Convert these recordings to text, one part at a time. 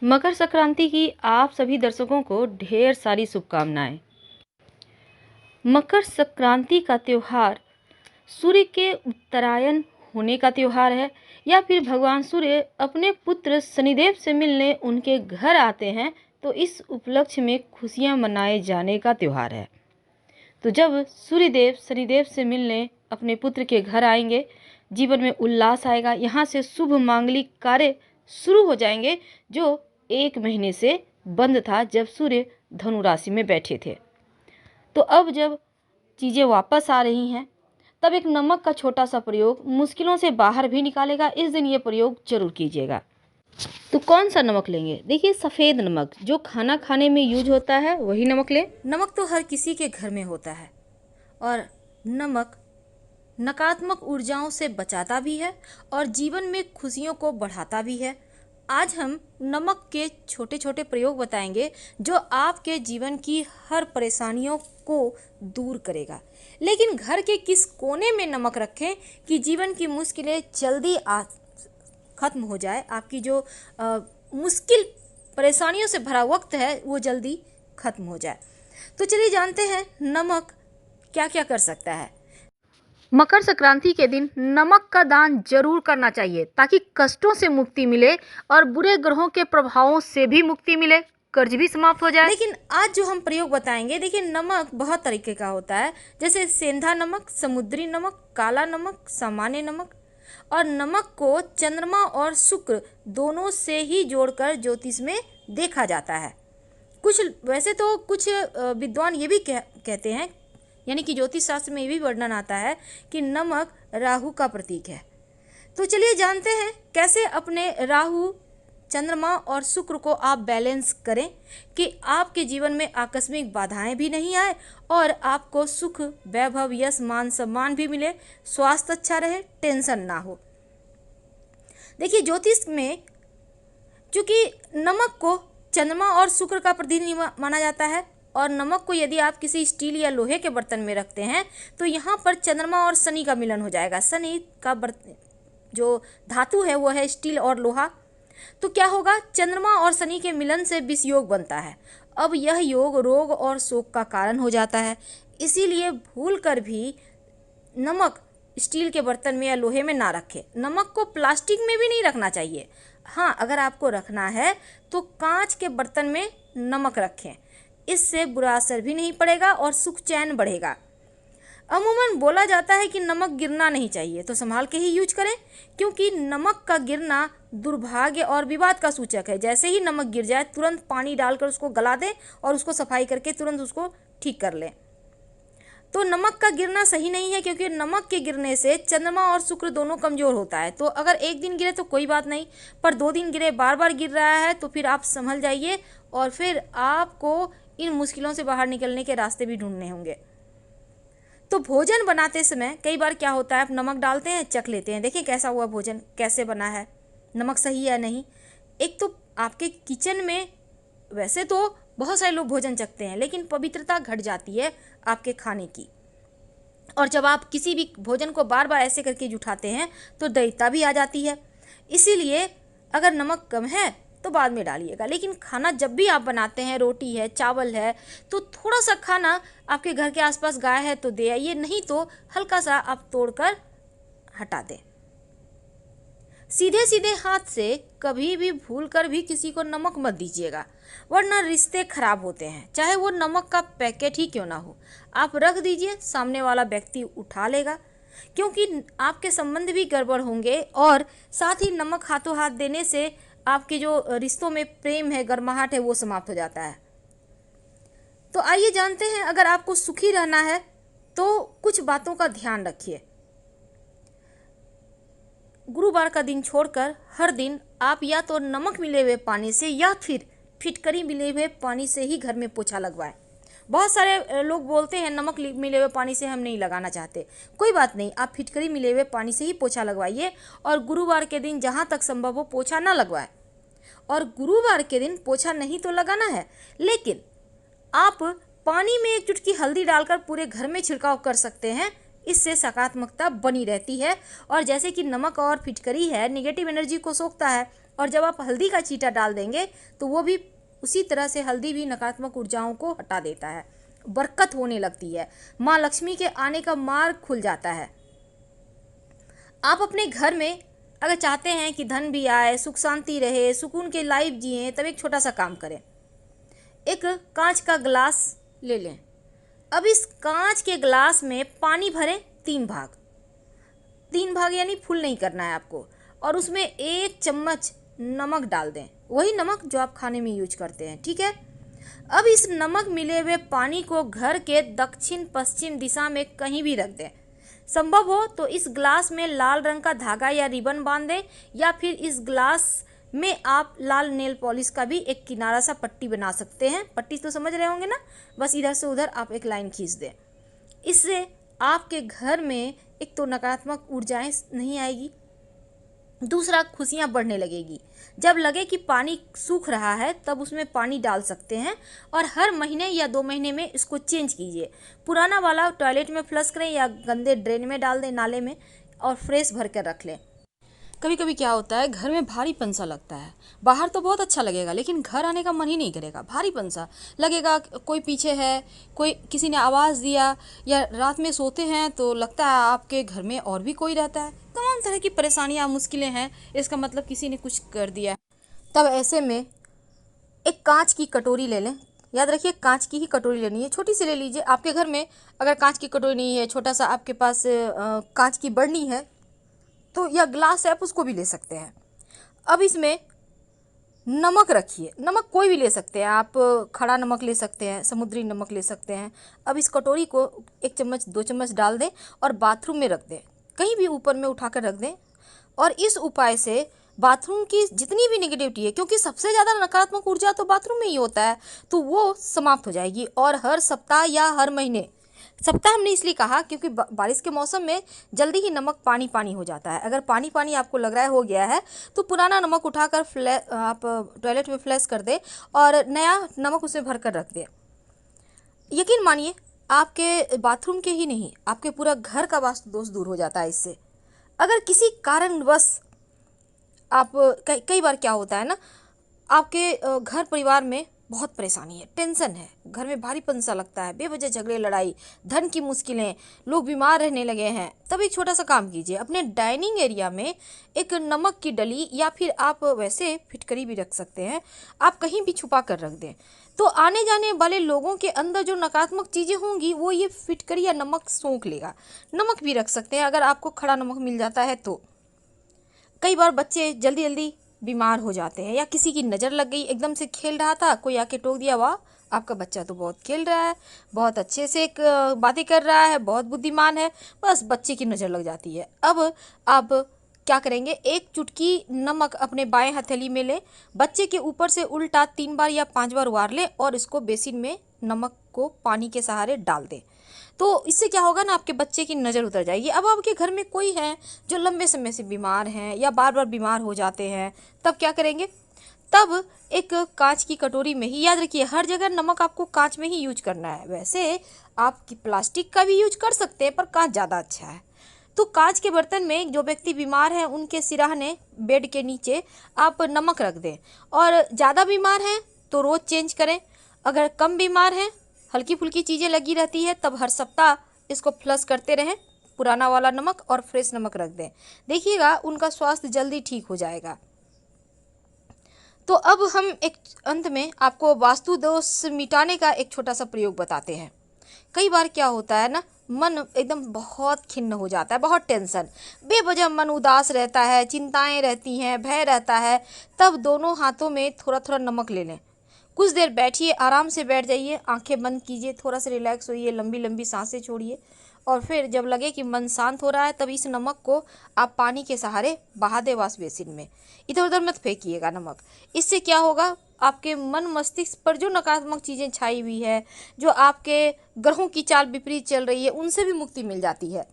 मकर संक्रांति की आप सभी दर्शकों को ढेर सारी शुभकामनाएं। मकर संक्रांति का त्योहार सूर्य के उत्तरायण होने का त्योहार है या फिर भगवान सूर्य अपने पुत्र शनिदेव से मिलने उनके घर आते हैं, तो इस उपलक्ष्य में खुशियां मनाए जाने का त्योहार है। तो जब सूर्यदेव शनिदेव से मिलने अपने पुत्र के घर आएंगे, जीवन में उल्लास आएगा। यहाँ से शुभ मांगलिक कार्य शुरू हो जाएंगे जो 1 महीने से बंद था जब सूर्य धनु राशि में बैठे थे। तो अब जब चीज़ें वापस आ रही हैं, तब एक नमक का छोटा सा प्रयोग मुश्किलों से बाहर भी निकालेगा। इस दिन ये प्रयोग जरूर कीजिएगा। तो कौन सा नमक लेंगे? देखिए, सफ़ेद नमक जो खाना खाने में यूज होता है वही नमक लें। नमक तो हर किसी के घर में होता है और नमक नकारात्मक ऊर्जाओं से बचाता भी है और जीवन में खुशियों को बढ़ाता भी है। आज हम नमक के छोटे छोटे प्रयोग बताएंगे जो आपके जीवन की हर परेशानियों को दूर करेगा। लेकिन घर के किस कोने में नमक रखें कि जीवन की मुश्किलें जल्दी खत्म हो जाए, आपकी जो मुश्किल परेशानियों से भरा वक्त है वो जल्दी खत्म हो जाए। तो चलिए जानते हैं नमक क्या क्या कर सकता है। मकर संक्रांति के दिन नमक का दान जरूर करना चाहिए ताकि कष्टों से मुक्ति मिले और बुरे ग्रहों के प्रभावों से भी मुक्ति मिले, कर्ज भी समाप्त हो जाए। लेकिन आज जो हम प्रयोग बताएंगे, देखिए नमक बहुत तरीके का होता है, जैसे सेंधा नमक, समुद्री नमक, काला नमक, सामान्य नमक। और नमक को चंद्रमा और शुक्र दोनों से ही जोड़कर ज्योतिष में देखा जाता है। वैसे तो कुछ विद्वान ये भी कहते हैं, यानी कि ज्योतिष शास्त्र में ये भी वर्णन आता है कि नमक राहु का प्रतीक है। तो चलिए जानते हैं कैसे अपने राहु, चंद्रमा और शुक्र को आप बैलेंस करें कि आपके जीवन में आकस्मिक बाधाएं भी नहीं आए और आपको सुख, वैभव, यश, मान सम्मान भी मिले, स्वास्थ्य अच्छा रहे, टेंशन ना हो। देखिए ज्योतिष में चूंकि नमक को चंद्रमा और शुक्र का प्रतिनिधि माना जाता है और नमक को यदि आप किसी स्टील या लोहे के बर्तन में रखते हैं तो यहाँ पर चंद्रमा और शनि का मिलन हो जाएगा। शनि का जो धातु है वो है स्टील और लोहा। तो क्या होगा, चंद्रमा और शनि के मिलन से विष योग बनता है। अब यह योग रोग और शोक का कारण हो जाता है। इसीलिए भूल कर भी नमक स्टील के बर्तन में या लोहे में ना रखें। नमक को प्लास्टिक में भी नहीं रखना चाहिए। हाँ, अगर आपको रखना है तो कांच के बर्तन में नमक रखें, इससे बुरा असर भी नहीं पड़ेगा और सुख चैन बढ़ेगा। अमूमन बोला जाता है कि नमक गिरना नहीं चाहिए, तो संभाल के ही यूज करें, क्योंकि नमक का गिरना दुर्भाग्य और विवाद का सूचक है। जैसे ही नमक गिर जाए तुरंत पानी डालकर उसको गला दें और उसको सफाई करके तुरंत उसको ठीक कर लें। तो नमक का गिरना सही नहीं है, क्योंकि नमक के गिरने से चंद्रमा और शुक्र दोनों कमजोर होता है। तो अगर एक दिन गिरे तो कोई बात नहीं, पर 2 दिन गिरे, बार बार गिर रहा है तो फिर आप संभल जाइए और फिर आपको इन मुश्किलों से बाहर निकलने के रास्ते भी ढूंढने होंगे। तो भोजन बनाते समय कई बार क्या होता है, आप नमक डालते हैं, चख लेते हैं, देखिए कैसा हुआ भोजन, कैसे बना है, नमक सही है नहीं। एक तो आपके किचन में वैसे तो बहुत सारे लोग भोजन चखते हैं, लेकिन पवित्रता घट जाती है आपके खाने की। और जब आप किसी भी भोजन को बार बार ऐसे करके जुठाते हैं तो दैत्यता भी आ जाती है। इसीलिए अगर नमक कम है तो बाद में डालिएगा, लेकिन खाना जब भी आप बनाते हैं, रोटी है, चावल है, तो थोड़ा सा खाना आपके घर के आसपास गाय है तो दे आइए, नहीं तो हल्का सा आप तोड़कर हटा दें। सीधे सीधे हाथ से कभी भी भूल कर भी किसी को नमक मत दीजिएगा, वरना रिश्ते खराब होते हैं, चाहे वो नमक का पैकेट ही क्यों ना हो। आप रख दीजिए, सामने वाला व्यक्ति उठा लेगा, क्योंकि आपके संबंध भी गड़बड़ होंगे और साथ ही नमक हाथों हाथ देने से आपके जो रिश्तों में प्रेम है, गर्माहट है, वो समाप्त हो जाता है। तो आइए जानते हैं, अगर आपको सुखी रहना है तो कुछ बातों का ध्यान रखिए। गुरुवार का दिन छोड़कर हर दिन आप या तो नमक मिले हुए पानी से या फिर फिटकरी मिले हुए पानी से ही घर में पोछा लगवाएं। बहुत सारे लोग बोलते हैं नमक मिले हुए पानी से हम नहीं लगाना चाहते, कोई बात नहीं, आप फिटकरी मिले हुए पानी से ही पोछा लगवाइए और गुरुवार के दिन जहाँ तक संभव हो पोछा ना लगवाएं। और गुरुवार के दिन पोछा नहीं तो लगाना है, लेकिन आप पानी में 1 चुटकी हल्दी डालकर पूरे घर में छिड़काव कर सकते हैं, इससे सकारात्मकता बनी रहती है। और जैसे कि नमक और फिटकरी है, नेगेटिव एनर्जी को सोखता है, और जब आप हल्दी का छींटा डाल देंगे तो वो भी उसी तरह से, हल्दी भी नकारात्मक ऊर्जाओं को हटा देता है, बरकत होने लगती है, माँ लक्ष्मी के आने का मार्ग खुल जाता है। आप अपने घर में अगर चाहते हैं कि धन भी आए, सुख शांति रहे, सुकून के लाइफ जिए, तब एक छोटा सा काम करें। एक कांच का गिलास ले लें। अब इस कांच के गिलास में पानी भरें 3 भाग यानी फुल नहीं करना है आपको, और उसमें 1 चम्मच नमक डाल दें, वही नमक जो आप खाने में यूज करते हैं, ठीक है। अब इस नमक मिले हुए पानी को घर के दक्षिण पश्चिम दिशा में कहीं भी रख दें। संभव हो तो इस ग्लास में लाल रंग का धागा या रिबन बांध दें, या फिर इस ग्लास में आप लाल नेल पॉलिश का भी एक किनारा सा पट्टी बना सकते हैं। पट्टी तो समझ रहे होंगे ना, बस इधर से उधर आप एक लाइन खींच दें। इससे आपके घर में एक तो नकारात्मक ऊर्जाएं नहीं आएगी, दूसरा खुशियां बढ़ने लगेगी। जब लगे कि पानी सूख रहा है तब उसमें पानी डाल सकते हैं, और हर महीने या 2 महीने में इसको चेंज कीजिए। पुराना वाला टॉयलेट में फ्लश करें या गंदे ड्रेन में डाल दें, नाले में, और फ्रेश भर कर रख लें। कभी कभी क्या होता है, घर में भारीपन सा लगता है। बाहर तो बहुत अच्छा लगेगा लेकिन घर आने का मन ही नहीं करेगा, भारीपन सा लगेगा, कोई पीछे है, कोई किसी ने आवाज़ दिया, या रात में सोते हैं तो लगता है आपके घर में और भी कोई रहता है। तमाम तरह की परेशानियां, मुश्किलें हैं, इसका मतलब किसी ने कुछ कर दिया। तब ऐसे में एक कांच की कटोरी ले लें। याद रखिए, कांच की ही कटोरी लेनी है, छोटी सी ले लीजिए। आपके घर में अगर कांच की कटोरी नहीं है, छोटा सा आपके पास कांच की बर्नी है तो, या ग्लास है, आप उसको भी ले सकते हैं। अब इसमें नमक रखिए। नमक कोई भी ले सकते हैं आप, खड़ा नमक ले सकते हैं, समुद्री नमक ले सकते हैं। अब इस कटोरी को 1 चम्मच 2 चम्मच डाल दें और बाथरूम में रख दें, कहीं भी ऊपर में उठाकर रख दें। और इस उपाय से बाथरूम की जितनी भी नेगेटिविटी है, क्योंकि सबसे ज़्यादा नकारात्मक ऊर्जा तो बाथरूम में ही होता है, तो वो समाप्त हो जाएगी। और हर सप्ताह या हर महीने, सप्ताह हमने इसलिए कहा क्योंकि बारिश के मौसम में जल्दी ही नमक पानी पानी हो जाता है। अगर पानी पानी आपको लग रहा है हो गया है तो पुराना नमक उठाकर आप टॉयलेट में फ्लैश कर दें और नया नमक उसमें भर कर रख दें। यकीन मानिए, आपके बाथरूम के ही नहीं, आपके पूरा घर का वास्तु दोष दूर हो जाता है इससे। अगर किसी कारणवश आप, कई बार क्या होता है ना, आपके घर परिवार में बहुत परेशानी है, टेंशन है, घर में भारीपन सा लगता है, बेवजह झगड़े लड़ाई, धन की मुश्किलें, लोग बीमार रहने लगे हैं, तब एक छोटा सा काम कीजिए। अपने डाइनिंग एरिया में एक नमक की डली, या फिर आप वैसे फिटकरी भी रख सकते हैं, आप कहीं भी छुपा कर रख दें, तो आने जाने वाले लोगों के अंदर जो नकारात्मक चीज़ें होंगी वो ये फिटकरी या नमक सोख लेगा। नमक भी रख सकते हैं अगर आपको खड़ा नमक मिल जाता है तो। कई बार बच्चे जल्दी जल्दी बीमार हो जाते हैं, या किसी की नज़र लग गई, एकदम से खेल रहा था, कोई आके टोक दिया, वाह आपका बच्चा तो बहुत खेल रहा है, बहुत अच्छे से बातें कर रहा है, बहुत बुद्धिमान है, बस बच्चे की नज़र लग जाती है। अब आप क्या करेंगे, 1 चुटकी नमक अपने बाएं हथेली में लें, बच्चे के ऊपर से उल्टा 3 बार या 5 बार वार लें और इसको बेसिन में नमक को पानी के सहारे डाल दें। तो इससे क्या होगा ना, आपके बच्चे की नज़र उतर जाएगी। अब आपके घर में कोई है जो लंबे समय से बीमार हैं या बार बार बीमार हो जाते हैं, तब क्या करेंगे, तब एक कांच की कटोरी में ही, याद रखिए हर जगह नमक आपको कांच में ही यूज करना है। वैसे आप प्लास्टिक का भी यूज कर सकते हैं पर कांच ज़्यादा अच्छा है। तो कांच के बर्तन में जो व्यक्ति बीमार हैं उनके सिरहाने, बेड के नीचे आप नमक रख दें। और ज़्यादा बीमार हैं तो रोज़ चेंज करें, अगर कम बीमार हैं, हल्की फुल्की चीज़ें लगी रहती है, तब हर सप्ताह इसको फ्लश करते रहें, पुराना वाला नमक और फ्रेश नमक रख दें। देखिएगा उनका स्वास्थ्य जल्दी ठीक हो जाएगा। तो अब हम एक अंत में आपको वास्तु दोष मिटाने का एक छोटा सा प्रयोग बताते हैं। कई बार क्या होता है ना, मन एकदम बहुत खिन्न हो जाता है, बहुत टेंशन, बेवजह मन उदास रहता है, चिंताएं रहती हैं, भय रहता है, तब दोनों हाथों में थोड़ा थोड़ा नमक ले लें, कुछ देर बैठिए, आराम से बैठ जाइए, आंखें बंद कीजिए, थोड़ा सा रिलैक्स होइए, लंबी लंबी सांसें छोड़िए, और फिर जब लगे कि मन शांत हो रहा है तब इस नमक को आप पानी के सहारे बहा दें वॉश बेसिन में, इधर उधर मत फेंकिएगा नमक। इससे क्या होगा, आपके मन मस्तिष्क पर जो नकारात्मक चीज़ें छाई हुई है, जो आपके ग्रहों की चाल विपरीत चल रही है, उनसे भी मुक्ति मिल जाती है।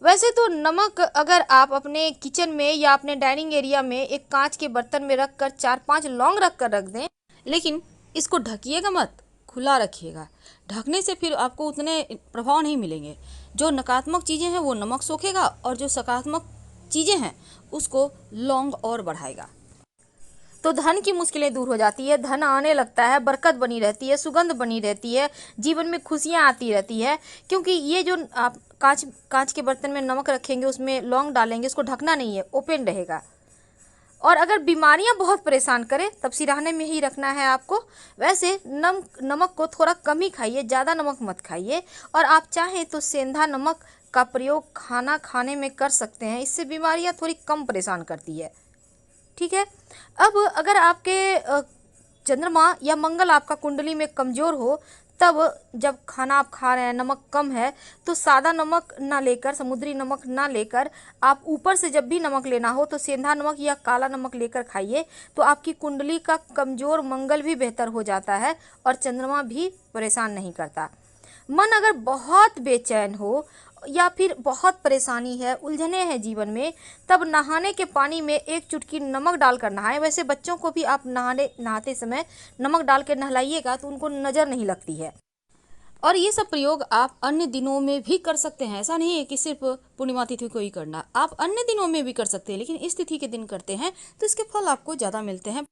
वैसे तो नमक अगर आप अपने किचन में या अपने डाइनिंग एरिया में एक कांच के बर्तन में रख कर 4-5 लौंग रख कर रख दें, लेकिन इसको ढकिएगा मत, खुला रखिएगा। ढकने से फिर आपको उतने प्रभाव नहीं मिलेंगे। जो नकारात्मक चीज़ें हैं वो नमक सोखेगा और जो सकारात्मक चीज़ें हैं उसको लौंग और बढ़ाएगा। तो धन की मुश्किलें दूर हो जाती है, धन आने लगता है, बरकत बनी रहती है, सुगंध बनी रहती है, जीवन में खुशियाँ आती रहती है। क्योंकि ये जो आप कांच कांच के बर्तन में नमक रखेंगे, उसमें लौंग डालेंगे, उसको ढकना नहीं है, ओपन रहेगा। और अगर बीमारियां बहुत परेशान करें तब सिरहाने में ही रखना है आपको। वैसे नमक को थोड़ा कम ही खाइए, ज़्यादा नमक मत खाइए। और आप चाहें तो सेंधा नमक का प्रयोग खाना खाने में कर सकते हैं, इससे बीमारियां थोड़ी कम परेशान करती है। ठीक है। अब अगर आपके चंद्रमा या मंगल आपका कुंडली में कमज़ोर हो, तब जब खाना आप खा रहे हैं नमक कम है, तो सादा नमक ना लेकर, समुद्री नमक ना लेकर, आप ऊपर से जब भी नमक लेना हो तो सेंधा नमक या काला नमक लेकर खाइए। तो आपकी कुंडली का कमज़ोर मंगल भी बेहतर हो जाता है और चंद्रमा भी परेशान नहीं करता। मन अगर बहुत बेचैन हो या फिर बहुत परेशानी है, उलझने हैं जीवन में, तब नहाने के पानी में एक चुटकी नमक डालकर नहाएं। वैसे बच्चों को भी आप नहाते समय नमक डाल के नहलाइएगा तो उनको नज़र नहीं लगती है। और ये सब प्रयोग आप अन्य दिनों में भी कर सकते हैं, ऐसा नहीं है कि सिर्फ पूर्णिमा तिथि को ही करना, आप अन्य दिनों में भी कर सकते हैं, लेकिन इस तिथि के दिन करते हैं तो इसके फल आपको ज़्यादा मिलते हैं।